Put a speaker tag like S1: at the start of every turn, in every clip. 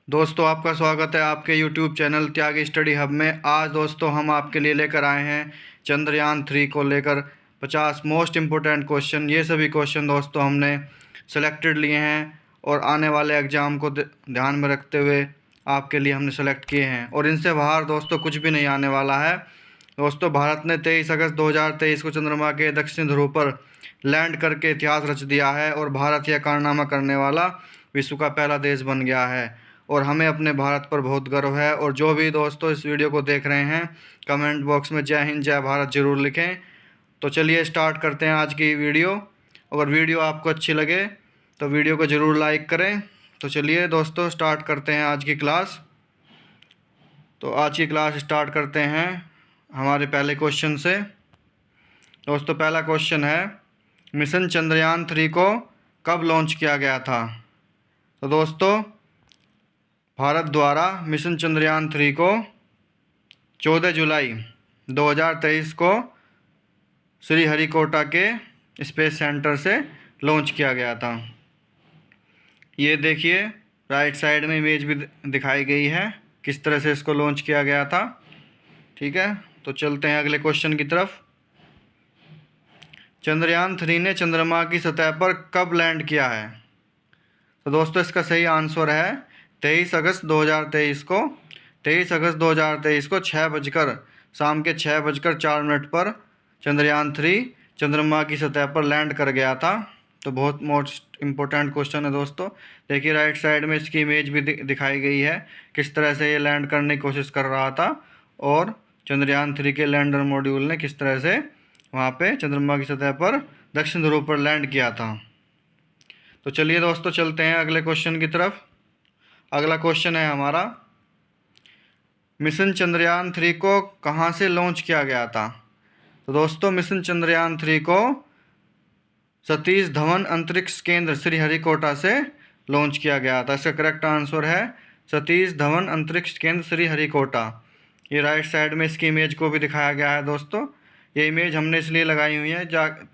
S1: दोस्तों आपका स्वागत है आपके YouTube चैनल त्याग स्टडी हब में। आज दोस्तों हम आपके लिए लेकर आए हैं चंद्रयान 3 को लेकर 50 मोस्ट इम्पोर्टेंट क्वेश्चन। ये सभी क्वेश्चन दोस्तों हमने सेलेक्टेड लिए हैं और आने वाले एग्ज़ाम को ध्यान में रखते हुए आपके लिए हमने सेलेक्ट किए हैं, और इनसे बाहर दोस्तों कुछ भी नहीं आने वाला है। दोस्तों भारत ने 23 अगस्त 2023 को चंद्रमा के दक्षिणी ध्रुव पर लैंड करके इतिहास रच दिया है और भारत यह कारनामा करने वाला विश्व का पहला देश बन गया है, और हमें अपने भारत पर बहुत गर्व है। और जो भी दोस्तों इस वीडियो को देख रहे हैं, कमेंट बॉक्स में जय हिंद जय भारत ज़रूर लिखें। तो चलिए स्टार्ट करते हैं आज की वीडियो। अगर वीडियो आपको अच्छी लगे तो वीडियो को ज़रूर लाइक करें। तो चलिए दोस्तों स्टार्ट करते हैं आज की क्लास। तो आज की क्लास स्टार्ट करते हैं हमारे पहले क्वेश्चन से। दोस्तों पहला क्वेश्चन है, मिशन चंद्रयान 3 को कब लॉन्च किया गया था? तो दोस्तों भारत द्वारा मिशन चंद्रयान 3 को 14 जुलाई 2023 को श्रीहरिकोटा के स्पेस सेंटर से लॉन्च किया गया था। ये देखिए राइट साइड में इमेज भी दिखाई गई है किस तरह से इसको लॉन्च किया गया था। ठीक है, तो चलते हैं अगले क्वेश्चन की तरफ। चंद्रयान 3 ने चंद्रमा की सतह पर कब लैंड किया है? तो दोस्तों इसका सही आंसर है 23 अगस्त 2023 को। 23 अगस्त 2023 को शाम के 6:04 पर चंद्रयान 3 चंद्रमा की सतह पर लैंड कर गया था। तो बहुत मोस्ट इम्पोर्टेंट क्वेश्चन है दोस्तों। देखिए राइट साइड में इसकी इमेज भी दिखाई गई है किस तरह से ये लैंड करने की कोशिश कर रहा था, और चंद्रयान 3 के लैंडर मॉड्यूल ने किस तरह से वहाँ पे चंद्रमा की सतह पर दक्षिण ध्रुव पर लैंड किया था। तो चलिए दोस्तों चलते हैं अगले क्वेश्चन की तरफ। अगला क्वेश्चन है हमारा, मिशन चंद्रयान 3 को कहाँ से लॉन्च किया गया था? तो दोस्तों मिशन चंद्रयान 3 को सतीश धवन अंतरिक्ष केंद्र श्रीहरिकोटा से लॉन्च किया गया था। इसका करेक्ट आंसर है सतीश धवन अंतरिक्ष केंद्र श्रीहरिकोटा। ये राइट साइड में इसकी इमेज को भी दिखाया गया है दोस्तों। ये इमेज हमने इसलिए लगाई हुई है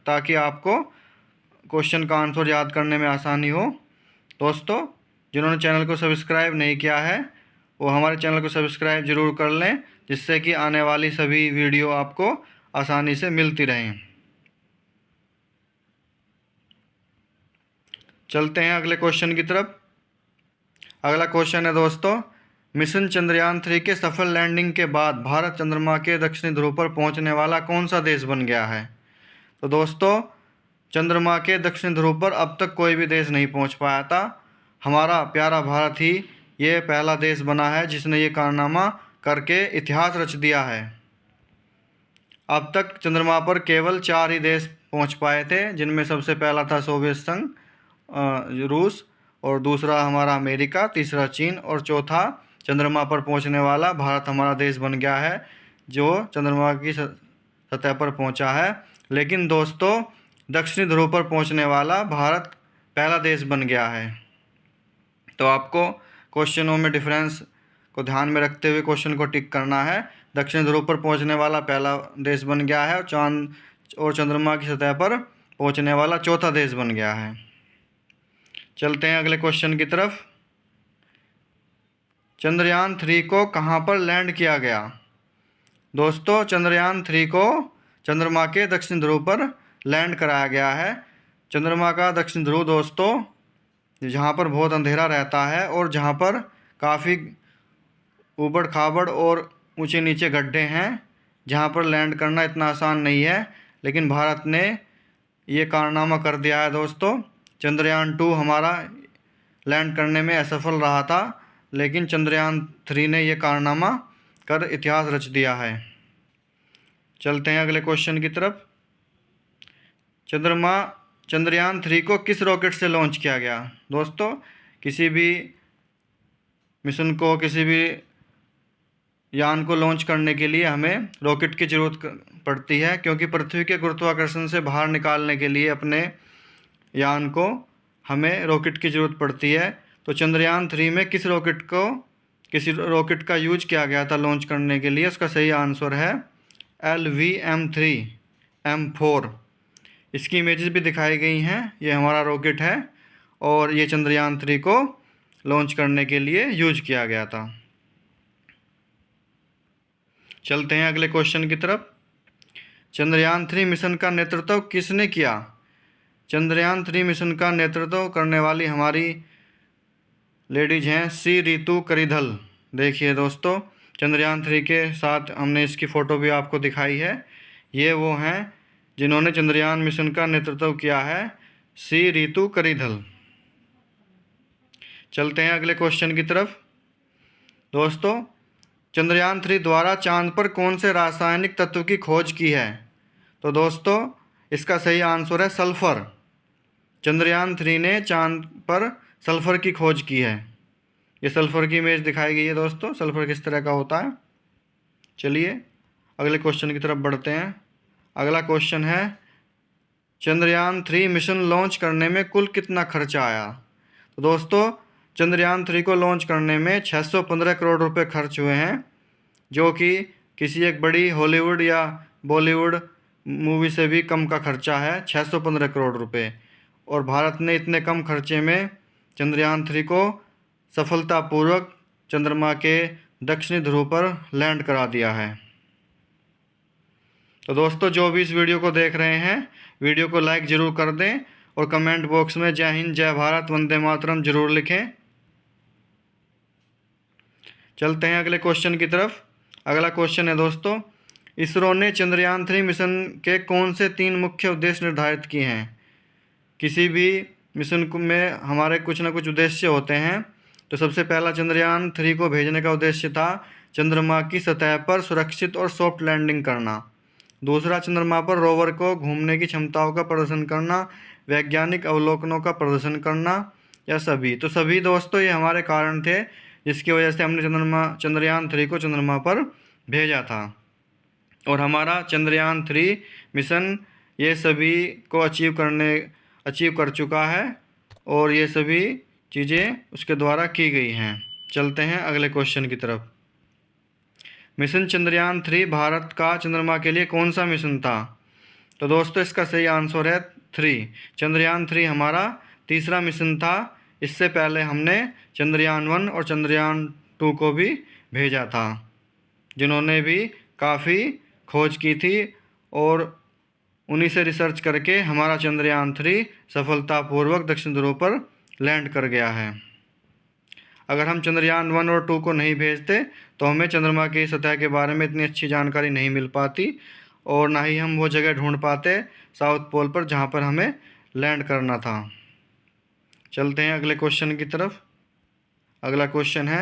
S1: ताकि आपको क्वेश्चन का आंसर याद करने में आसानी हो। दोस्तों जिन्होंने चैनल को सब्सक्राइब नहीं किया है वो हमारे चैनल को सब्सक्राइब ज़रूर कर लें, जिससे कि आने वाली सभी वीडियो आपको आसानी से मिलती रहें। चलते हैं अगले क्वेश्चन की तरफ। अगला क्वेश्चन है दोस्तों, मिशन चंद्रयान 3 के सफल लैंडिंग के बाद भारत चंद्रमा के दक्षिणी ध्रुव पर पहुंचने वाला कौन सा देश बन गया है? तो दोस्तों चंद्रमा के दक्षिणी ध्रुव पर अब तक कोई भी देश नहीं पहुंच पाया था। हमारा प्यारा भारत ही ये पहला देश बना है जिसने ये कारनामा करके इतिहास रच दिया है। अब तक चंद्रमा पर केवल 4 ही देश पहुंच पाए थे, जिनमें सबसे पहला था सोवियत संघ, रूस, और दूसरा हमारा अमेरिका, तीसरा चीन, और चौथा चंद्रमा पर पहुंचने वाला भारत हमारा देश बन गया है जो चंद्रमा की सतह पर पहुंचा है। लेकिन दोस्तों दक्षिणी ध्रुव पर पहुंचने वाला भारत पहला देश बन गया है। तो आपको क्वेश्चनों में डिफरेंस को ध्यान में रखते हुए क्वेश्चन को टिक करना है। दक्षिणी ध्रुव पर पहुंचने वाला पहला देश बन गया है, और चंद्रमा की सतह पर पहुंचने वाला चौथा देश बन गया है। चलते हैं अगले क्वेश्चन की तरफ। चंद्रयान 3 को कहां पर लैंड किया गया? दोस्तों चंद्रयान 3 को चंद्रमा के दक्षिण ध्रुव पर लैंड कराया गया है। चंद्रमा का दक्षिण ध्रुव दोस्तों जहाँ पर बहुत अंधेरा रहता है और जहाँ पर काफ़ी ऊबड़ खाबड़ और ऊंचे नीचे गड्ढे हैं, जहाँ पर लैंड करना इतना आसान नहीं है। लेकिन भारत ने ये कारनामा कर दिया है दोस्तों। चंद्रयान 2 हमारा लैंड करने में असफल रहा था, लेकिन चंद्रयान 3 ने ये कारनामा कर इतिहास रच दिया है। चलते हैं अगले क्वेश्चन की तरफ। चंद्रयान 3 को किस रॉकेट से लॉन्च किया गया? दोस्तों किसी भी मिशन को, किसी भी यान को लॉन्च करने के लिए हमें रॉकेट की ज़रूरत पड़ती है, क्योंकि पृथ्वी के गुरुत्वाकर्षण से बाहर निकालने के लिए अपने यान को हमें रॉकेट की ज़रूरत पड़ती है। तो चंद्रयान 3 में किसी रॉकेट का यूज किया गया था लॉन्च करने के लिए? उसका सही आंसर है LVM-3M4। इसकी इमेजेस भी दिखाई गई हैं। ये हमारा रॉकेट है और ये चंद्रयान 3 को लॉन्च करने के लिए यूज किया गया था। चलते हैं अगले क्वेश्चन की तरफ। चंद्रयान-3 मिशन का नेतृत्व किसने किया? चंद्रयान-3 मिशन का नेतृत्व करने वाली हमारी लेडीज हैं सी रितु करिधल। देखिए दोस्तों, चंद्रयान-3 के साथ हमने इसकी फ़ोटो भी आपको दिखाई है। ये वो हैं जिन्होंने चंद्रयान मिशन का नेतृत्व किया है, सी रितु करिधल। चलते हैं अगले क्वेश्चन की तरफ। दोस्तों, चंद्रयान-3 द्वारा चांद पर कौन से रासायनिक तत्व की खोज की है? तो दोस्तों, इसका सही आंसर है सल्फ़र। चंद्रयान-3 ने चांद पर सल्फ़र की खोज की है। ये सल्फ़र की इमेज दिखाई गई है दोस्तों, सल्फ़र किस तरह का होता है। चलिए अगले क्वेश्चन की तरफ बढ़ते हैं। अगला क्वेश्चन है, चंद्रयान-3 मिशन लॉन्च करने में कुल कितना खर्चा आया? तो दोस्तों, चंद्रयान-3 को लॉन्च करने में 615 करोड़ रुपए खर्च हुए हैं, जो कि किसी एक बड़ी हॉलीवुड या बॉलीवुड मूवी से भी कम का खर्चा है, 615 करोड़ रुपए। और भारत ने इतने कम खर्चे में चंद्रयान-3 को सफलतापूर्वक चंद्रमा के दक्षिणी ध्रुव पर लैंड करा दिया है। तो दोस्तों, जो भी इस वीडियो को देख रहे हैं, वीडियो को लाइक ज़रूर कर दें और कमेंट बॉक्स में जय हिंद, जय भारत, वंदे मातरम ज़रूर लिखें। चलते हैं अगले क्वेश्चन की तरफ। अगला क्वेश्चन है दोस्तों, इसरो ने चंद्रयान-3 मिशन के कौन से 3 मुख्य उद्देश्य निर्धारित किए हैं? किसी भी मिशन में हमारे कुछ ना कुछ उद्देश्य होते हैं। तो सबसे पहला चंद्रयान-3 को भेजने का उद्देश्य था चंद्रमा की सतह पर सुरक्षित और सॉफ्ट लैंडिंग करना। दूसरा, चंद्रमा पर रोवर को घूमने की क्षमताओं का प्रदर्शन करना, वैज्ञानिक अवलोकनों का प्रदर्शन करना, या सभी। तो सभी दोस्तों, ये हमारे कारण थे जिसकी वजह से हमने चंद्रयान-3 को चंद्रमा पर भेजा था। और हमारा चंद्रयान-3 मिशन ये सभी को अचीव कर चुका है और ये सभी चीज़ें उसके द्वारा की गई हैं। चलते हैं अगले क्वेश्चन की तरफ। मिशन चंद्रयान-3 भारत का चंद्रमा के लिए कौन सा मिशन था? तो दोस्तों, इसका सही आंसर है 3। चंद्रयान-3 हमारा तीसरा मिशन था। इससे पहले हमने चंद्रयान-1 और चंद्रयान-2 को भी भेजा था, जिन्होंने भी काफ़ी खोज की थी और उन्हीं से रिसर्च करके हमारा चंद्रयान-3 सफलतापूर्वक दक्षिण ध्रुव पर लैंड कर गया है। अगर हम चंद्रयान-1 और 2 को नहीं भेजते तो हमें चंद्रमा की सतह के बारे में इतनी अच्छी जानकारी नहीं मिल पाती और ना ही हम वो जगह ढूंढ पाते साउथ पोल पर जहाँ पर हमें लैंड करना था। चलते हैं अगले क्वेश्चन की तरफ। अगला क्वेश्चन है,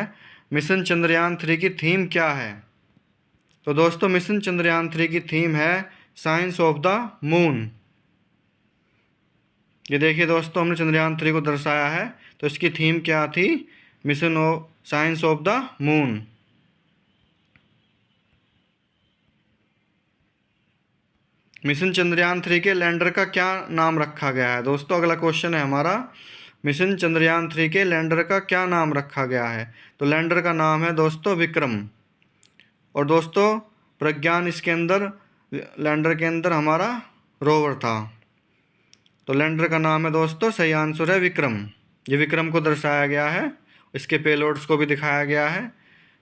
S1: मिशन चंद्रयान-3 की थीम क्या है? तो दोस्तों, मिशन चंद्रयान-3 की थीम है साइंस ऑफ द मून। ये देखिए दोस्तों, हमने चंद्रयान-3 को दर्शाया है, तो इसकी थीम क्या थी? Mission of science of the moon. Mission Chandrayaan-3 के लैंडर का क्या नाम रखा गया है? दोस्तों, अगला क्वेश्चन है हमारा, मिशन चंद्रयान-3 के लैंडर का क्या नाम रखा गया है? तो लैंडर का नाम है दोस्तों विक्रम। और दोस्तों, प्रज्ञान इसके अंदर, लैंडर के अंदर हमारा रोवर था। तो लैंडर का नाम है दोस्तों, सही आंसर है विक्रम। ये विक्रम को दर्शाया गया है, इसके पेलोड्स को भी दिखाया गया है,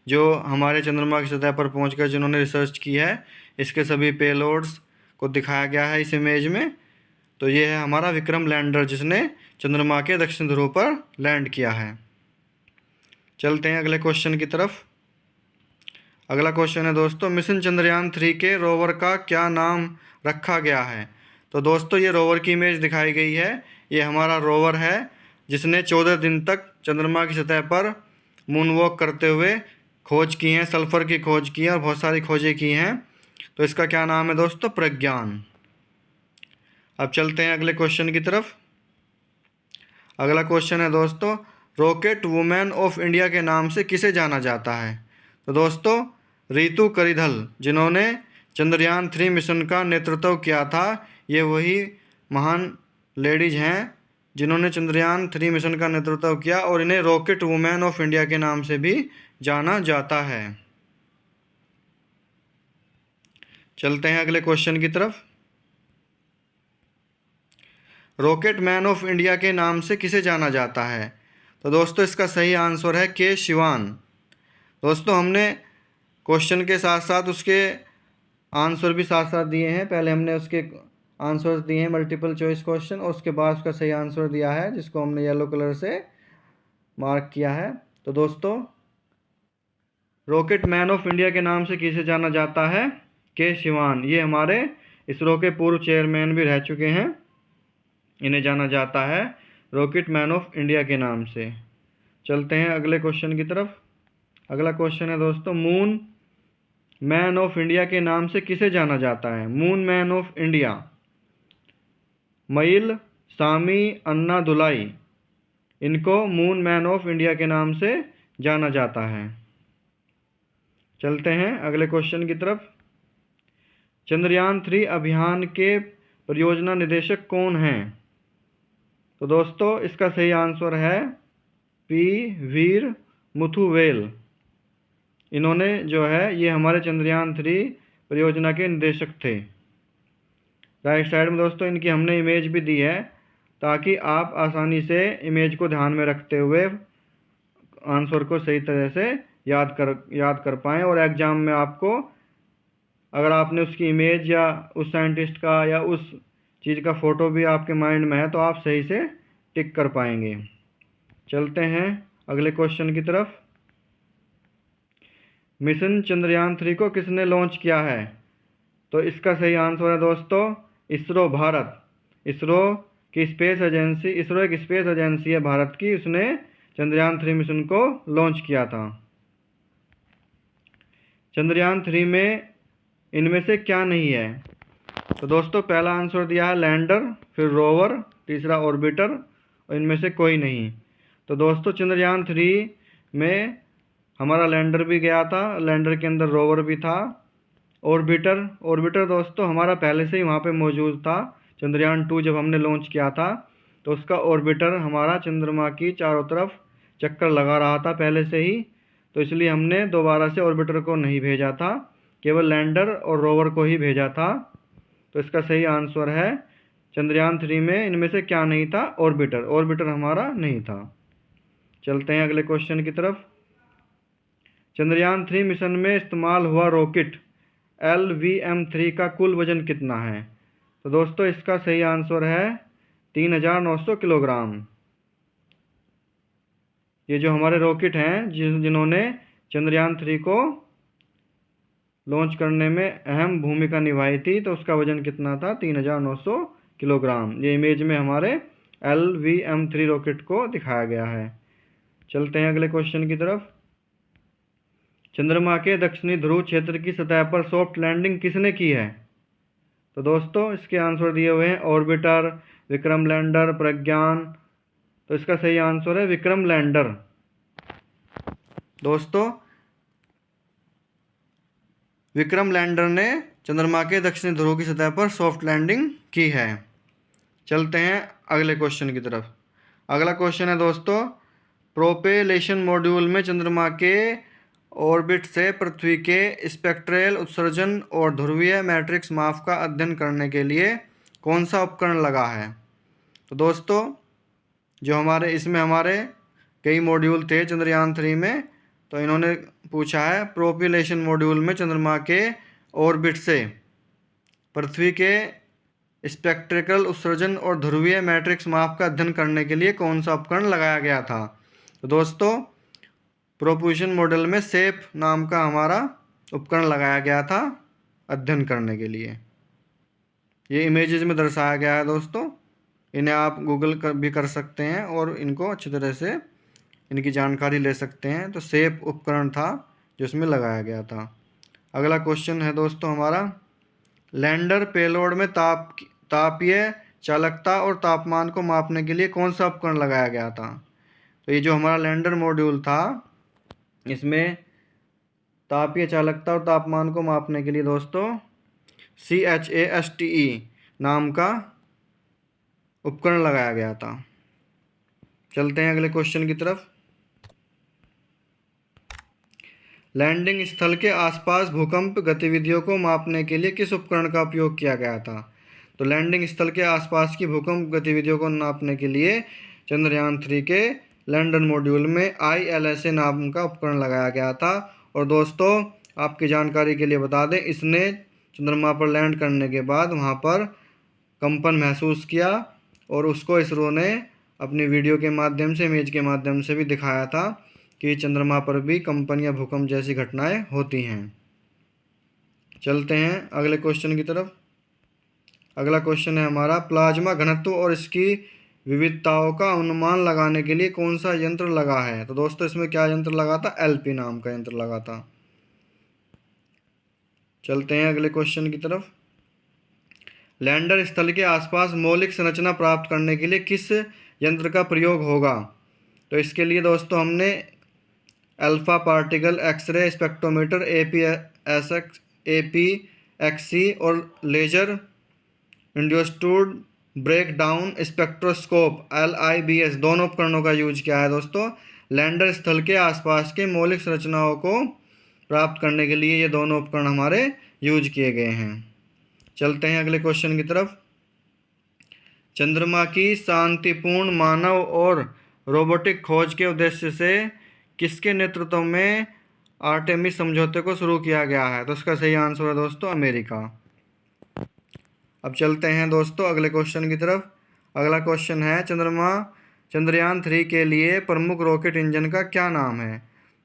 S1: जो हमारे चंद्रमा की सतह पर पहुंचकर जिन्होंने रिसर्च की है, इसके सभी पेलोड्स को दिखाया गया है इस इमेज में। तो ये है हमारा विक्रम लैंडर, जिसने चंद्रमा के दक्षिण ध्रुव पर लैंड किया है। चलते हैं अगले क्वेश्चन की तरफ। अगला क्वेश्चन है दोस्तों, मिशन चंद्रयान-3 के रोवर का क्या नाम रखा गया है? तो दोस्तों, ये रोवर की इमेज दिखाई गई है। ये हमारा रोवर है जिसने 14 दिन तक चंद्रमा की सतह पर मूनवॉक करते हुए खोज की है, सल्फ़र की खोज की है और बहुत सारी खोजें की हैं। तो इसका क्या नाम है दोस्तों? प्रज्ञान। अब चलते हैं अगले क्वेश्चन की तरफ। अगला क्वेश्चन है दोस्तों, रॉकेट वुमेन ऑफ इंडिया के नाम से किसे जाना जाता है? तो दोस्तों, रितु करिधल, जिन्होंने चंद्रयान-3 मिशन का नेतृत्व किया था, ये वही महान लेडीज हैं जिन्होंने चंद्रयान-3 मिशन का नेतृत्व किया और इन्हें रॉकेट वुमेन ऑफ इंडिया के नाम से भी जाना जाता है। चलते हैं अगले क्वेश्चन की तरफ। रॉकेट मैन ऑफ इंडिया के नाम से किसे जाना जाता है? तो दोस्तों इसका सही आंसर है के शिवान। दोस्तों हमने क्वेश्चन के साथ साथ उसके आंसर भी साथ साथ दिए हैं। पहले हमने उसके आंसर्स दिए हैं मल्टीपल चॉइस क्वेश्चन, और उसके बाद उसका सही आंसर दिया है जिसको हमने येलो कलर से मार्क किया है। तो दोस्तों रॉकेट मैन ऑफ इंडिया के नाम से किसे जाना जाता है? के शिवान। ये हमारे इसरो के पूर्व चेयरमैन भी रह चुके हैं। इन्हें जाना जाता है रॉकेट मैन ऑफ इंडिया के नाम से। चलते हैं अगले क्वेश्चन की तरफ। अगला क्वेश्चन है दोस्तों, मून मैन ऑफ इंडिया के नाम से किसे जाना जाता है? मून मैन ऑफ इंडिया, मईल सामी अन्ना दुलाई, इनको मून मैन ऑफ इंडिया के नाम से जाना जाता है। चलते हैं अगले क्वेश्चन की तरफ। चंद्रयान 3 अभियान के परियोजना निदेशक कौन हैं? तो दोस्तों इसका सही आंसर है पी वीर मुथुवेल। इन्होंने जो है ये हमारे चंद्रयान 3 परियोजना के निदेशक थे। राइट साइड में दोस्तों इनकी हमने इमेज भी दी है ताकि आप आसानी से इमेज को ध्यान में रखते हुए आंसर को सही तरह से याद कर पाएँ, और एग्ज़ाम में आपको अगर आपने उसकी इमेज या उस साइंटिस्ट का या उस चीज़ का फ़ोटो भी आपके माइंड में है तो आप सही से टिक कर पाएंगे। चलते हैं अगले क्वेश्चन की तरफ। मिशन चंद्रयान 3 को किसने लॉन्च किया है? तो इसका सही आंसर है दोस्तों इसरो भारत। इसरो की स्पेस एजेंसी, इसरो एक स्पेस एजेंसी है भारत की, उसने चंद्रयान 3 मिशन को लॉन्च किया था। चंद्रयान 3 में इनमें से क्या नहीं है? तो दोस्तों पहला आंसर दिया है लैंडर, फिर रोवर, तीसरा ऑर्बिटर, और इनमें से कोई नहीं। तो दोस्तों चंद्रयान 3 में हमारा लैंडर भी गया था, लैंडर के अंदर रोवर भी था। ऑर्बिटर दोस्तों हमारा पहले से ही वहाँ पे मौजूद था। चंद्रयान 2 जब हमने लॉन्च किया था तो उसका ऑर्बिटर हमारा चंद्रमा की चारों तरफ चक्कर लगा रहा था पहले से ही, तो इसलिए हमने दोबारा से ऑर्बिटर को नहीं भेजा था, केवल लैंडर और रोवर को ही भेजा था। तो इसका सही आंसर है चंद्रयान 3 में इनमें से क्या नहीं था? ऑर्बिटर हमारा नहीं था। चलते हैं अगले क्वेश्चन की तरफ। चंद्रयान 3 मिशन में इस्तेमाल हुआ रॉकेट LVM-3 का कुल वजन कितना है? तो दोस्तों इसका सही आंसर है 3900 किलोग्राम। ये जो हमारे रॉकेट हैं जिन्होंने चंद्रयान 3 को लॉन्च करने में अहम भूमिका निभाई थी, तो उसका वजन कितना था? 3900 किलोग्राम। ये इमेज में हमारे LVM-3 रॉकेट को दिखाया गया है। चलते हैं अगले क्वेश्चन की तरफ। चंद्रमा के दक्षिणी ध्रुव क्षेत्र की सतह पर सॉफ्ट लैंडिंग किसने की है? तो दोस्तों इसके आंसर दिए हुए हैं ऑर्बिटर, विक्रम लैंडर, प्रज्ञान। तो इसका सही आंसर है विक्रम लैंडर। दोस्तों विक्रम लैंडर ने चंद्रमा के दक्षिणी ध्रुव की सतह पर सॉफ्ट लैंडिंग की है। चलते हैं अगले क्वेश्चन की तरफ। अगला क्वेश्चन है दोस्तों, प्रोपेलेशन मॉड्यूल में चंद्रमा के ऑर्बिट से पृथ्वी के स्पेक्ट्रल उत्सर्जन और ध्रुवीय मैट्रिक्स माप का अध्ययन करने के लिए कौन सा उपकरण लगा है? तो दोस्तों जो इसमें हमारे कई मॉड्यूल थे चंद्रयान 3 में, तो इन्होंने पूछा है प्रोपेलेशन मॉड्यूल में चंद्रमा के ऑर्बिट से पृथ्वी के स्पेक्ट्रल उत्सर्जन और ध्रुवीय मैट्रिक्स माप का अध्ययन करने के लिए कौन सा उपकरण लगाया गया था? तो दोस्तों प्रोपेलेशन मॉडल में सेप नाम का हमारा उपकरण लगाया गया था अध्ययन करने के लिए। ये इमेजेस में दर्शाया गया है दोस्तों, इन्हें आप गूगल भी कर सकते हैं और इनको अच्छी तरह से इनकी जानकारी ले सकते हैं। तो सेप उपकरण था जो इसमें लगाया गया था। अगला क्वेश्चन है दोस्तों हमारा, लैंडर पेलोड में तापीय चालकता और तापमान को मापने के लिए कौन सा उपकरण लगाया गया था? तो ये जो हमारा लैंडर मॉड्यूल था इसमें तापीय चालकता और तापमान को मापने के लिए दोस्तों CHASTE नाम का उपकरण लगाया गया था। चलते हैं अगले क्वेश्चन की तरफ। लैंडिंग स्थल के आसपास भूकंप गतिविधियों को मापने के लिए किस उपकरण का उपयोग किया गया था? तो लैंडिंग स्थल के आसपास की भूकंप गतिविधियों को नापने के लिए चंद्रयान 3 के लैंडर मॉड्यूल में ILSA नाम का उपकरण लगाया गया था। और दोस्तों आपकी जानकारी के लिए बता दें, इसने चंद्रमा पर लैंड करने के बाद वहाँ पर कंपन महसूस किया और उसको इसरो ने अपनी वीडियो के माध्यम से, इमेज के माध्यम से भी दिखाया था कि चंद्रमा पर भी कंपन या भूकंप जैसी घटनाएं होती हैं। चलते हैं अगले क्वेश्चन की तरफ। अगला क्वेश्चन है हमारा, प्लाज्मा घनत्व और इसकी विविधताओं का अनुमान लगाने के लिए कौन सा यंत्र लगा है? तो दोस्तों इसमें क्या यंत्र लगा था? LP नाम का यंत्र लगा था। चलते हैं अगले क्वेश्चन की तरफ। लैंडर स्थल के आसपास मौलिक संरचना प्राप्त करने के लिए किस यंत्र का प्रयोग होगा? तो इसके लिए दोस्तों हमने alpha particle X-ray spectrometer APXC और laser induced breakdown spectroscope LIBS दोनों उपकरणों का यूज किया है दोस्तों। लैंडर स्थल के आसपास के मौलिक संरचनाओं को प्राप्त करने के लिए ये दोनों उपकरण हमारे यूज किए गए हैं। चलते हैं अगले क्वेश्चन की तरफ। चंद्रमा की शांतिपूर्ण मानव और रोबोटिक खोज के उद्देश्य से किसके नेतृत्व में आर्टेमिस समझौते को शुरू किया गया है? तो इसका सही आंसर है दोस्तों अमेरिका। अब चलते हैं दोस्तों अगले क्वेश्चन की तरफ। अगला क्वेश्चन है, चंद्रयान 3 के लिए प्रमुख रॉकेट इंजन का क्या नाम है?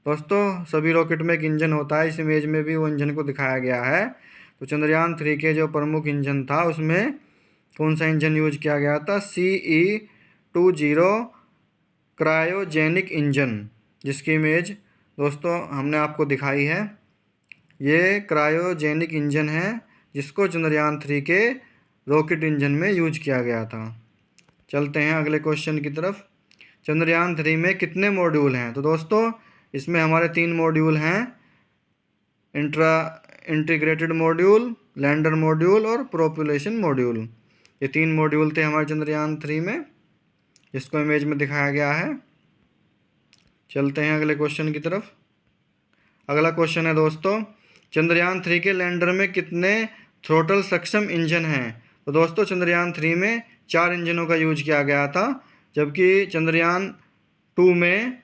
S1: दोस्तों सभी रॉकेट में एक इंजन होता है, इस इमेज में भी वो इंजन को दिखाया गया है। तो चंद्रयान 3 के जो प्रमुख इंजन था उसमें कौन सा इंजन यूज किया गया था? CE-20 क्रायोजेनिक इंजन, जिसकी इमेज दोस्तों हमने आपको दिखाई है। ये क्रायोजेनिक इंजन है जिसको चंद्रयान 3 के रॉकेट इंजन में यूज किया गया था। चलते हैं अगले क्वेश्चन की तरफ। चंद्रयान 3 में कितने मॉड्यूल हैं? तो दोस्तों इसमें हमारे 3 मॉड्यूल हैं, इंटीग्रेटेड मॉड्यूल, लैंडर मॉड्यूल और प्रोपल्शन मॉड्यूल। ये 3 मॉड्यूल थे हमारे चंद्रयान 3 में, जिसको इमेज में दिखाया गया है। चलते हैं अगले क्वेश्चन की तरफ। अगला क्वेश्चन है दोस्तों, चंद्रयान 3 के लैंडर में कितने थ्रोटल सक्षम इंजन हैं? तो दोस्तों चंद्रयान 3 में 4 इंजनों का यूज किया गया था, जबकि चंद्रयान 2 में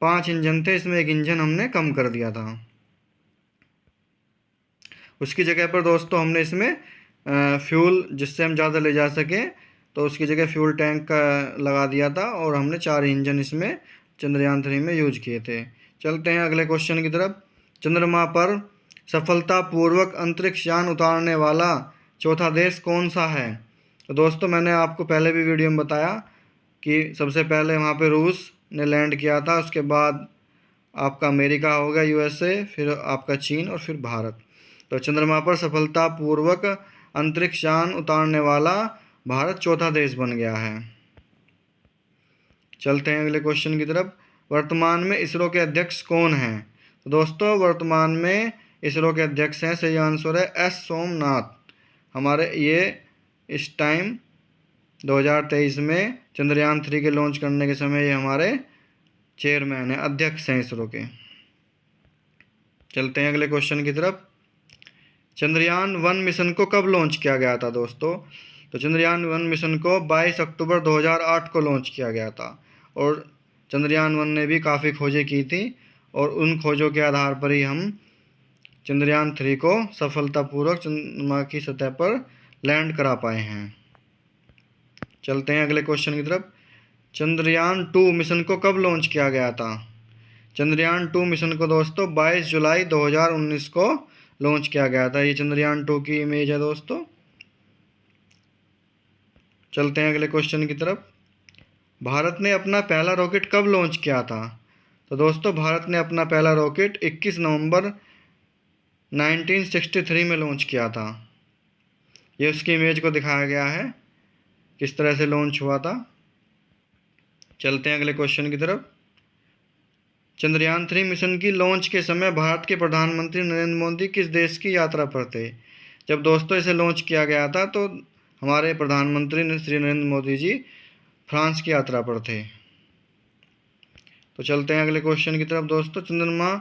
S1: 5 इंजन थे। इसमें एक इंजन हमने कम कर दिया था। उसकी जगह पर दोस्तों हमने इसमें फ्यूल, जिससे हम ज़्यादा ले जा सकें, तो उसकी जगह फ्यूल टैंक का लगा दिया था और हमने 4 इंजन इसमें चंद्रयान 3 में यूज किए थे। चलते हैं अगले क्वेश्चन की तरफ। चंद्रमा पर सफलतापूर्वक अंतरिक्ष यान उतारने वाला चौथा देश कौन सा है? तो दोस्तों मैंने आपको पहले भी वीडियो में बताया कि सबसे पहले वहाँ पे रूस ने लैंड किया था, उसके बाद आपका अमेरिका हो गया, USA, फिर आपका चीन और फिर भारत। तो चंद्रमा पर सफलतापूर्वक अंतरिक्ष यान उतारने वाला भारत चौथा देश बन गया है। चलते हैं अगले क्वेश्चन की तरफ। वर्तमान में इसरो के अध्यक्ष कौन हैं? तो दोस्तों वर्तमान में इसरो के अध्यक्ष हैं, सही आंसर है S सोमनाथ। हमारे ये इस टाइम 2023 में चंद्रयान 3 के लॉन्च करने के समय ये हमारे चेयरमैन हैं, अध्यक्ष हैं इसरो के। चलते हैं अगले क्वेश्चन की तरफ। चंद्रयान 1 मिशन को कब लॉन्च किया गया था दोस्तों? तो चंद्रयान 1 मिशन को 22 अक्टूबर 2008 को लॉन्च किया गया था और चंद्रयान 1 ने भी काफ़ी खोजें की थी और उन खोजों के आधार पर ही हम चंद्रयान 3 को सफलतापूर्वक चंद्रमा की सतह पर लैंड करा पाए हैं। चलते हैं अगले क्वेश्चन की तरफ। चंद्रयान 2 मिशन को कब लॉन्च किया गया था? चंद्रयान 2 मिशन को दोस्तों 22 जुलाई 2019 को लॉन्च किया गया था। ये चंद्रयान 2 की इमेज है दोस्तों। चलते हैं अगले क्वेश्चन की तरफ। भारत ने अपना पहला रॉकेट कब लॉन्च किया था? तो दोस्तों भारत ने अपना पहला रॉकेट 21 नवंबर 1963 में लॉन्च किया था। ये उसकी इमेज को दिखाया गया है किस तरह से लॉन्च हुआ था। चलते हैं अगले क्वेश्चन की तरफ। चंद्रयान 3 मिशन की लॉन्च के समय भारत के प्रधानमंत्री नरेंद्र मोदी किस देश की यात्रा पर थे? जब दोस्तों इसे लॉन्च किया गया था तो हमारे प्रधानमंत्री श्री नरेंद्र मोदी जी फ्रांस की यात्रा पर थे। तो चलते हैं अगले क्वेश्चन की तरफ दोस्तों। चंद्रमा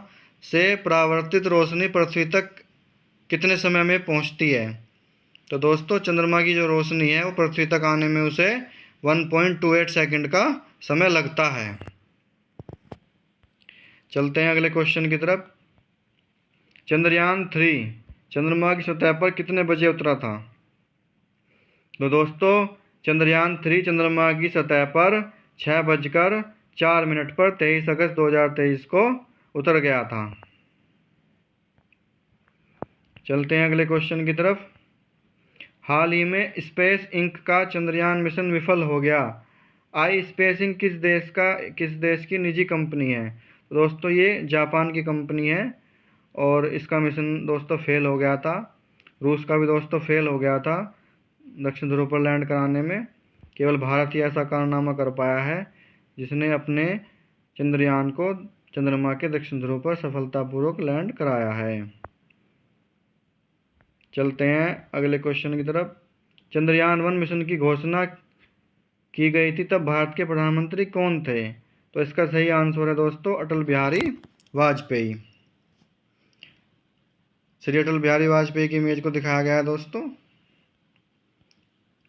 S1: से परावर्तित रोशनी पृथ्वी तक कितने समय में पहुंचती है? तो दोस्तों चंद्रमा की जो रोशनी है वो पृथ्वी तक आने में उसे 1.28 सेकंड का समय लगता है। चलते हैं अगले क्वेश्चन की तरफ। चंद्रयान 3 चंद्रमा की सतह पर कितने बजे उतरा था? तो दोस्तों चंद्रयान 3 चंद्रमा की सतह पर 6:04 पर 23 अगस्त 2023 को उतर गया था। चलते हैं अगले क्वेश्चन की तरफ। हाल ही में स्पेस इंक का चंद्रयान मिशन विफल हो गया। आई स्पेस इंक किस देश की निजी कंपनी है? तो दोस्तों ये जापान की कंपनी है और इसका मिशन दोस्तों फेल हो गया था। रूस का भी दोस्तों फेल हो गया था दक्षिण ध्रुव पर लैंड कराने में। केवल भारत ही ऐसा कारनामा कर पाया है जिसने अपने चंद्रयान को चंद्रमा के दक्षिण ध्रुव पर सफलतापूर्वक लैंड कराया है। चलते हैं अगले क्वेश्चन की तरफ। चंद्रयान 1 मिशन की घोषणा की गई थी तब भारत के प्रधानमंत्री कौन थे? तो इसका सही आंसर है दोस्तों अटल बिहारी वाजपेयी। श्री अटल बिहारी वाजपेयी की इमेज को दिखाया गया है दोस्तों।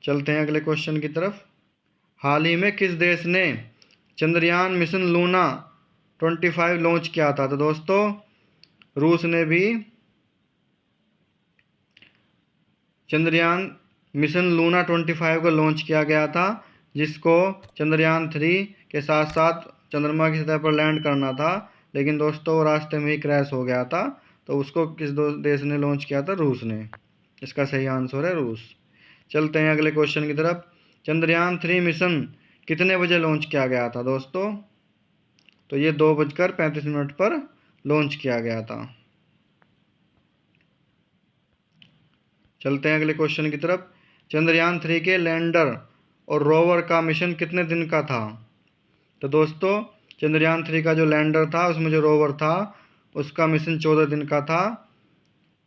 S1: चलते हैं अगले क्वेश्चन की तरफ। हाल ही में किस देश ने चंद्रयान मिशन लूना 25 लॉन्च किया था? तो दोस्तों रूस ने भी चंद्रयान मिशन लूना 25 को लॉन्च किया गया था, जिसको चंद्रयान 3 के साथ साथ चंद्रमा की सतह पर लैंड करना था, लेकिन दोस्तों वो रास्ते में ही क्रैश हो गया था। तो उसको किस देश ने लॉन्च किया था? रूस ने। इसका सही आंसर है रूस। चलते हैं अगले क्वेश्चन की तरफ। चंद्रयान 3 मिशन कितने बजे लॉन्च किया गया था दोस्तों? तो ये 2:35 पर लॉन्च किया गया था। चलते हैं अगले क्वेश्चन की तरफ। चंद्रयान 3 के लैंडर और रोवर का मिशन कितने दिन का था? तो दोस्तों चंद्रयान 3 का जो लैंडर था उसमें जो रोवर था उसका मिशन 14 दिन का था।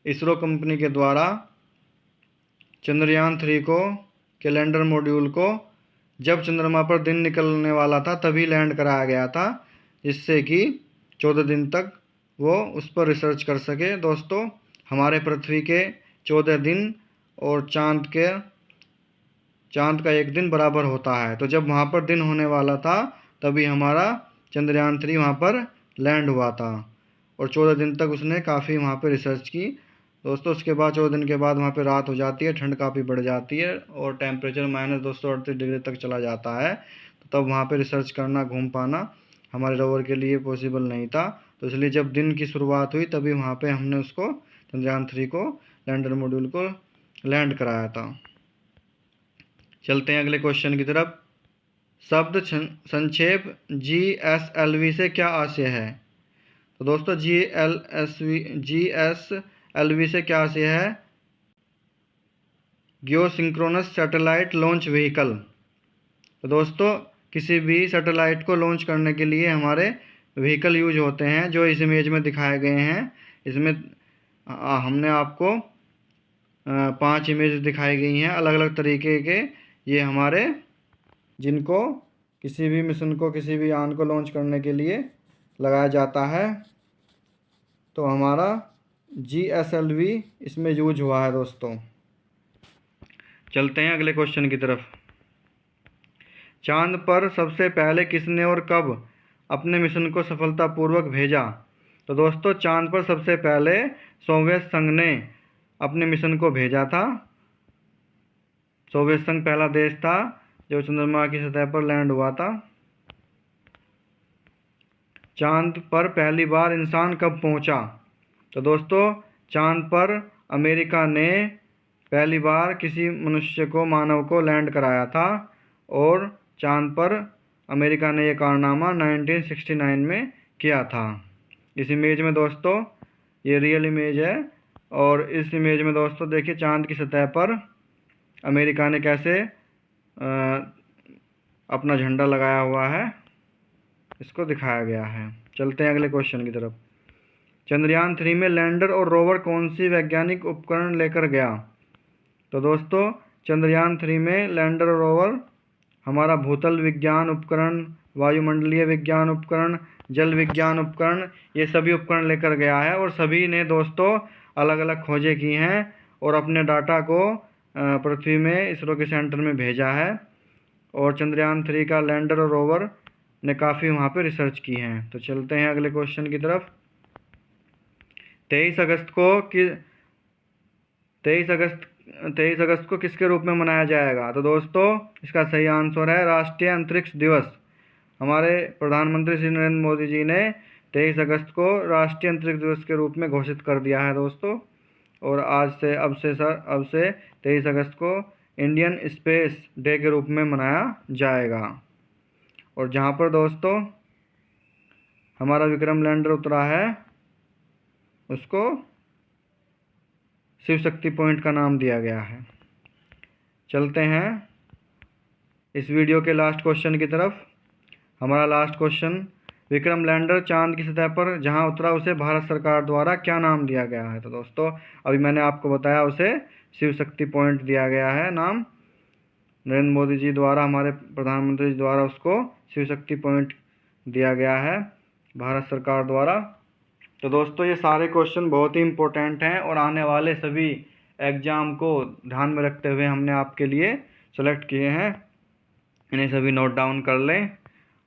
S1: इसरो कंपनी के द्वारा चंद्रयान 3 को के लैंडर मॉड्यूल को जब चंद्रमा पर दिन निकलने वाला था तभी लैंड कराया गया था, जिससे कि 14 दिन तक वो उस पर रिसर्च कर सके। दोस्तों हमारे पृथ्वी के 14 दिन और चांद का एक दिन बराबर होता है, तो जब वहाँ पर दिन होने वाला था तभी हमारा चंद्रयान 3 वहाँ पर लैंड हुआ था और 14 दिन तक उसने काफ़ी वहाँ पर रिसर्च की। दोस्तों उसके बाद 14 दिन के बाद वहाँ पे रात हो जाती है, ठंड काफ़ी बढ़ जाती है और टेम्परेचर -238 डिग्री तक चला जाता है। तो तब वहाँ पे रिसर्च करना, घूम पाना हमारे रोवर के लिए पॉसिबल नहीं था। तो इसलिए जब दिन की शुरुआत हुई तभी वहाँ पे हमने उसको चंद्रयान 3 को लैंडर मॉड्यूल को लैंड कराया था। चलते हैं अगले क्वेश्चन की तरफ। शब्द संक्षेप GSLV से क्या आशय है? तो दोस्तों GSLV से क्या आशय है? Geosynchronous satellite launch vehicle. तो दोस्तों किसी भी सैटेलाइट को लॉन्च करने के लिए हमारे व्हीकल यूज होते हैं जो इस इमेज में दिखाए गए हैं। इसमें हमने आपको 5 इमेज दिखाई गई हैं अलग अलग तरीके के। ये हमारे जिनको किसी भी मिशन को, किसी भी यान को लॉन्च करने के लिए लगाया जाता है, तो हमारा GSLV इसमें यूज हुआ है दोस्तों। चलते हैं अगले क्वेश्चन की तरफ। चांद पर सबसे पहले किसने और कब अपने मिशन को सफलतापूर्वक भेजा? तो दोस्तों चांद पर सबसे पहले सोवियत संघ ने अपने मिशन को भेजा था। सोवियत संघ पहला देश था जो चंद्रमा की सतह पर लैंड हुआ था। चांद पर पहली बार इंसान कब पहुंचा? तो दोस्तों चांद पर अमेरिका ने पहली बार किसी मनुष्य को, मानव को लैंड कराया था और चांद पर अमेरिका ने यह कारनामा 1969 में किया था। इस इमेज में दोस्तों ये रियल इमेज है और इस इमेज में दोस्तों देखिए चांद की सतह पर अमेरिका ने कैसे अपना झंडा लगाया हुआ है, इसको दिखाया गया है। चलते हैं अगले क्वेश्चन की तरफ। चंद्रयान 3 में लैंडर और रोवर कौन सी वैज्ञानिक उपकरण लेकर गया? तो दोस्तों चंद्रयान 3 में लैंडर और रोवर हमारा भूतल विज्ञान उपकरण, वायुमंडलीय विज्ञान उपकरण, जल विज्ञान उपकरण, ये सभी उपकरण लेकर गया है और सभी ने दोस्तों अलग अलग खोजें की हैं और अपने डाटा को पृथ्वी में इसरो के सेंटर में भेजा है। और चंद्रयान 3 का लैंडर और रोवर ने काफ़ी वहाँ पे रिसर्च की है। तो चलते हैं अगले क्वेश्चन की तरफ। 23 अगस्त को कि 23 अगस्त को किसके रूप में मनाया जाएगा? तो दोस्तों इसका सही आंसर है राष्ट्रीय अंतरिक्ष दिवस। हमारे प्रधानमंत्री श्री नरेंद्र मोदी जी ने 23 अगस्त को राष्ट्रीय अंतरिक्ष दिवस के रूप में घोषित कर दिया है दोस्तों। और अब से 23 अगस्त को इंडियन स्पेस डे के रूप में मनाया जाएगा। और जहाँ पर दोस्तों हमारा विक्रम लैंडर उतरा है उसको शिव शक्ति पॉइंट का नाम दिया गया है। चलते हैं इस वीडियो के लास्ट क्वेश्चन की तरफ। हमारा लास्ट क्वेश्चन, विक्रम लैंडर चांद की सतह पर जहां उतरा उसे भारत सरकार द्वारा क्या नाम दिया गया है? तो दोस्तों अभी मैंने आपको बताया उसे शिव शक्ति पॉइंट दिया गया है नाम। नरेंद्र मोदी जी द्वारा, हमारे प्रधानमंत्री जी द्वारा उसको शिव शक्ति पॉइंट दिया गया है भारत सरकार द्वारा। तो दोस्तों ये सारे क्वेश्चन बहुत ही इम्पोर्टेंट हैं और आने वाले सभी एग्ज़ाम को ध्यान में रखते हुए हमने आपके लिए सेलेक्ट किए हैं। इन्हें सभी नोट डाउन कर लें।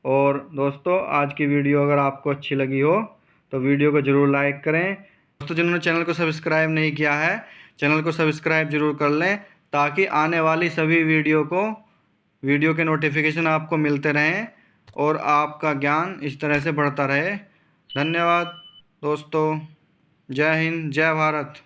S1: और दोस्तों आज की वीडियो अगर आपको अच्छी लगी हो तो वीडियो को ज़रूर लाइक करें। दोस्तों जिन्होंने चैनल को सब्सक्राइब नहीं किया है, चैनल को सब्सक्राइब जरूर कर लें ताकि आने वाली सभी वीडियो के नोटिफिकेशन आपको मिलते रहें और आपका ज्ञान इस तरह से बढ़ता रहे। धन्यवाद दोस्तों। जय हिंद, जय भारत।